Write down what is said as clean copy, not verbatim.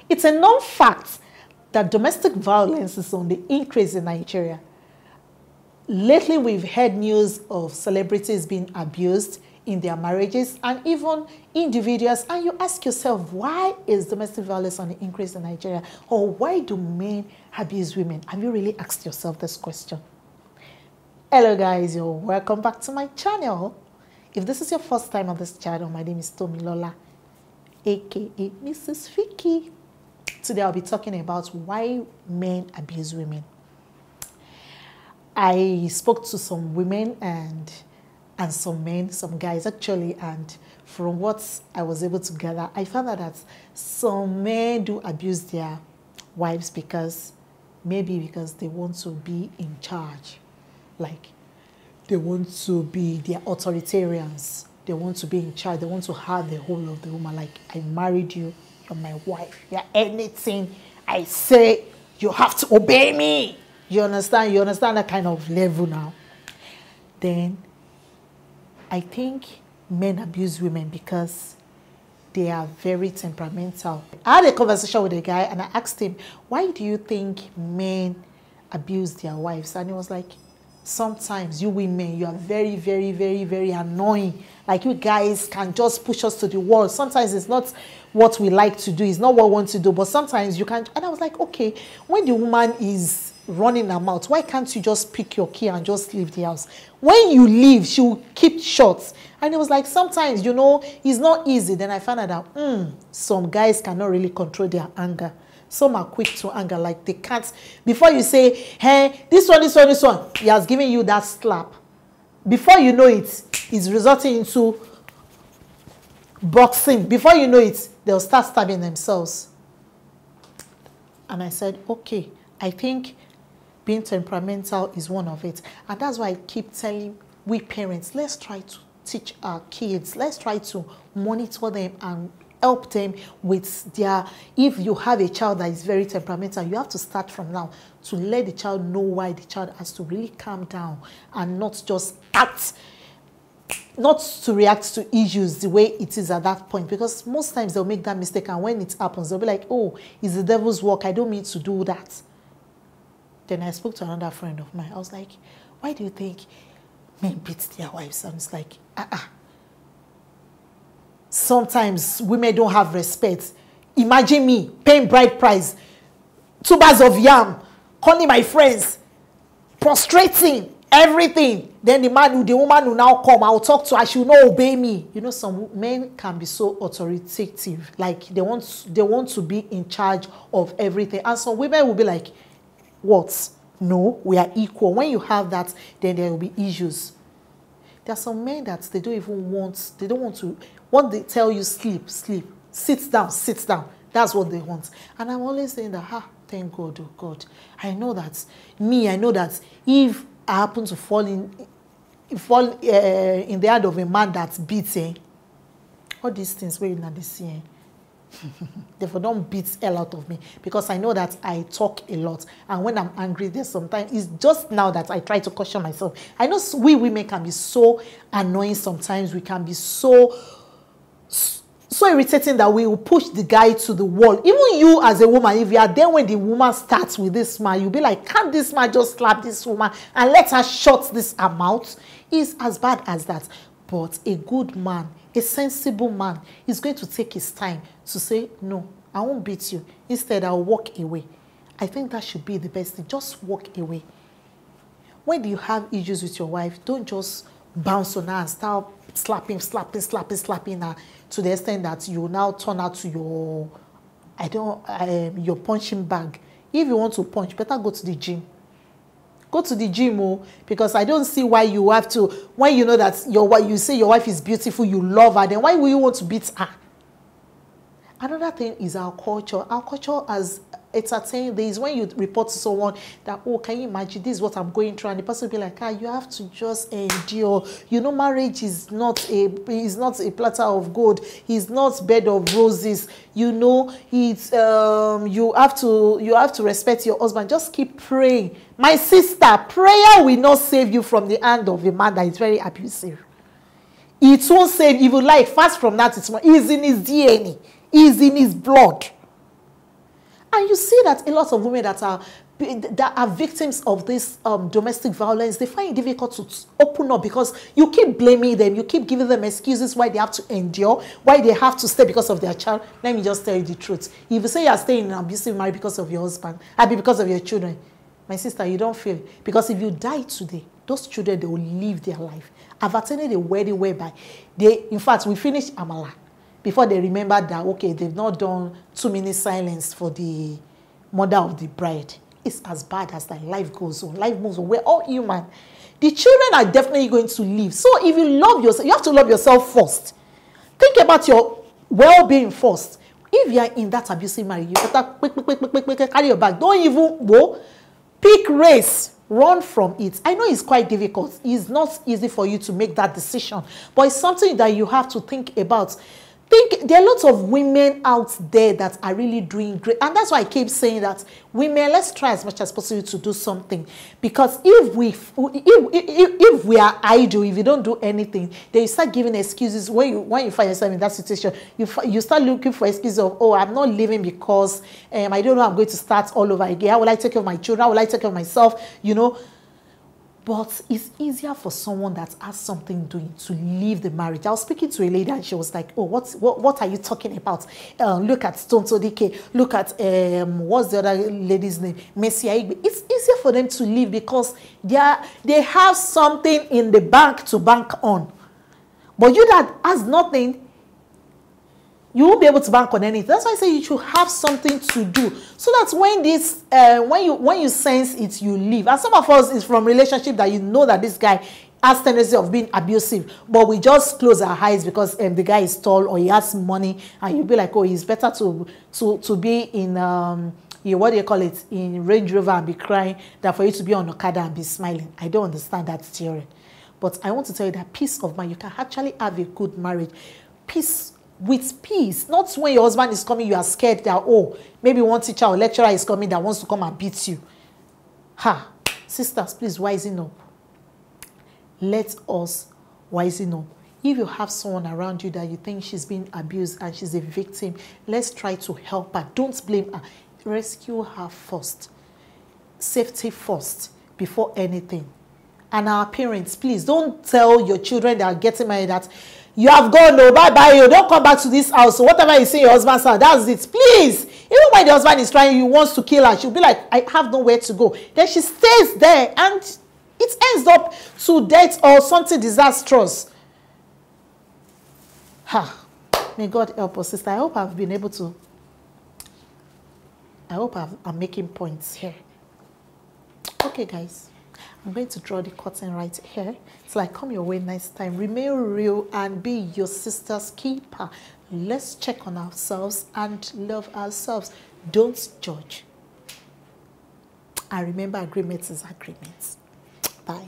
It's a known fact that domestic violence is on the increase in Nigeria. Lately, we've heard news of celebrities being abused in their marriages and even individuals. And you ask yourself, why is domestic violence on the increase in Nigeria? Or why do men abuse women? Have you really asked yourself this question? Hello guys, you're welcome back to my channel. If this is your first time on this channel, my name is Tomilola, aka Mrs. Vicky. Today I'll be talking about why men abuse women. I spoke to some women and some men, some guys actually, and from what I was able to gather, I found out that some men do abuse their wives because they want to be in charge. Like, they want to be their authoritarians. They want to be in charge. They want to have the whole of the woman. Like, I married you, you're my wife. You're anything I say, you have to obey me. You understand? You understand that kind of level now. Then, I think men abuse women because they are very temperamental. I had a conversation with a guy and I asked him, why do you think men abuse their wives? And he was like, sometimes you women, you are very, very, very, very annoying. Like, you guys can just push us to the wall. Sometimes it's not what we like to do. It's not what we want to do. But sometimes you can't. And I was like, okay, when the woman is running her mouth, why can't you just pick your key and just leave the house? When you leave, she will keep shut. And it was like, sometimes, you know, it's not easy. Then I found out that some guys cannot really control their anger. Some are quick to anger, like they can't. Before you say, hey, this one, he has given you that slap. Before you know it, it's resulting into boxing. Before you know it, they'll start stabbing themselves. And I said, okay, I think being temperamental is one of it. And that's why I keep telling we parents, let's try to teach our kids. Let's try to monitor them and help them with their, if you have a child that is very temperamental, you have to start from now to let the child know why the child has to really calm down and not just act, not to react to issues the way it is at that point. Because most times they'll make that mistake, and when it happens, they'll be like, oh, it's the devil's work. I don't mean to do that. Then I spoke to another friend of mine. I was like, why do you think men beat their wives? And it's like, sometimes women don't have respect. Imagine me paying bride price, 2 bags of yam, calling my friends, prostrating, everything. Then the woman will now come. I will talk to her. She will not obey me. You know, some men can be so authoritative. Like, they want to be in charge of everything. And some women will be like, what? No, we are equal. When you have that, then there will be issues. There are some men that they don't even want, they don't want to, what they tell you, sleep, sleep, sit down, that's what they want. And I'm always saying that, thank God, oh God, I know that if I happen to fall in the hand of a man that's beating, all these things where you're not seeing, therefore don't beat hell out of me, because I know that I talk a lot, and when I'm angry, there's sometimes, it's just now that I try to caution myself. I know we women can be so annoying sometimes. We can be so irritating that we will push the guy to the wall. Even you as a woman, if you are there when the woman starts with this man, you'll be like, can't this man just slap this woman and let her shut this mouth? It's as bad as that. But a good man, a sensible man, is going to take his time to say, no, I won't beat you. Instead, I'll walk away. I think that should be the best thing. Just walk away. When you have issues with your wife, don't just bounce on her and start slapping her to the extent that you now turn out to your, your punching bag. If you want to punch, better go to the gym. Go to the gym, because I don't see why you have to, when you know that you say your wife is beautiful, you love her, then why will you want to beat her? Another thing is our culture. Our culture has entertained this. When you report to someone that, oh, can you imagine this is what I'm going through, and the person will be like, you have to just endure. You know, marriage is not a platter of gold. It's not bed of roses. You know, it's you have to respect your husband. Just keep praying. My sister, prayer will not save you from the hand of a man that is very abusive. It won't save. If you like, fast from that, it's in his DNA. Is in his blood. And you see that a lot of women that are victims of this domestic violence, they find it difficult to open up because you keep blaming them, you keep giving them excuses why they have to endure, why they have to stay because of their child. Let me just tell you the truth. If you say you are staying in an abusive marriage because of your husband, because of your children, my sister, you don't feel. Because if you die today, those children, they will live their life. I've attended a wedding whereby in fact, we finished Amala before they remembered that, okay, they've not done 2 minutes silence for the mother of the bride. It's as bad as that. Life goes on. Life moves on. We're all human. The children are definitely going to live. So if you love yourself, you have to love yourself first. Think about your well-being first. If you are in that abusive marriage, you better carry your bag. Don't even go. Pick race. Run from it. I know it's quite difficult. It's not easy for you to make that decision. But it's something that you have to think about. There are lots of women out there that are really doing great. And that's why I keep saying that women, let's try as much as possible to do something. Because if we are idle, if you don't do anything, then you start giving excuses. When you find yourself in that situation, you start looking for excuses of, oh, I'm not living because I don't know, I'm going to start all over again. How will I take care of my children? How will I take care of myself? You know. But it's easier for someone that has something doing to leave the marriage. I was speaking to a lady and she was like, oh, what are you talking about? Look at Tonto Dike. Look at, what's the other lady's name? Messi Aigbe. It's easier for them to leave because they have something in the bank to bank on. But you that has nothing, you won't be able to bank on anything. That's why I say you should have something to do. So that when you sense it, you leave. And some of us is from relationship that you know that this guy has tendency of being abusive, but we just close our eyes because the guy is tall or he has money, and you'll be like, oh, it's better to be in what do you call it, in Range Rover and be crying than for you to be on Okada and be smiling. I don't understand that theory. But I want to tell you that peace of mind, you can actually have a good marriage. Peace. With peace, not when your husband is coming, you are scared that, oh, maybe one teacher or lecturer is coming that wants to come and beat you. Sisters, please wisen up. Let us wisen up. If you have someone around you that you think she's being abused and she's a victim, let's try to help her. Don't blame her. Rescue her first. Safety first before anything. And our parents, please don't tell your children that are getting married that you have gone, no, bye-bye, you don't come back to this house. So whatever you say your husband's house, that's it. Please. Even when the husband is trying, he wants to kill her, she'll be like, I have nowhere to go. Then she stays there and it ends up to death or something disastrous. May God help us, sister. I hope I've been able to. I hope I'm making points here. Okay, guys. I'm going to draw the curtain right here. It's like, come your way next time. Remain real and be your sister's keeper. Let's check on ourselves and love ourselves. Don't judge. And remember, agreement is agreement. Bye.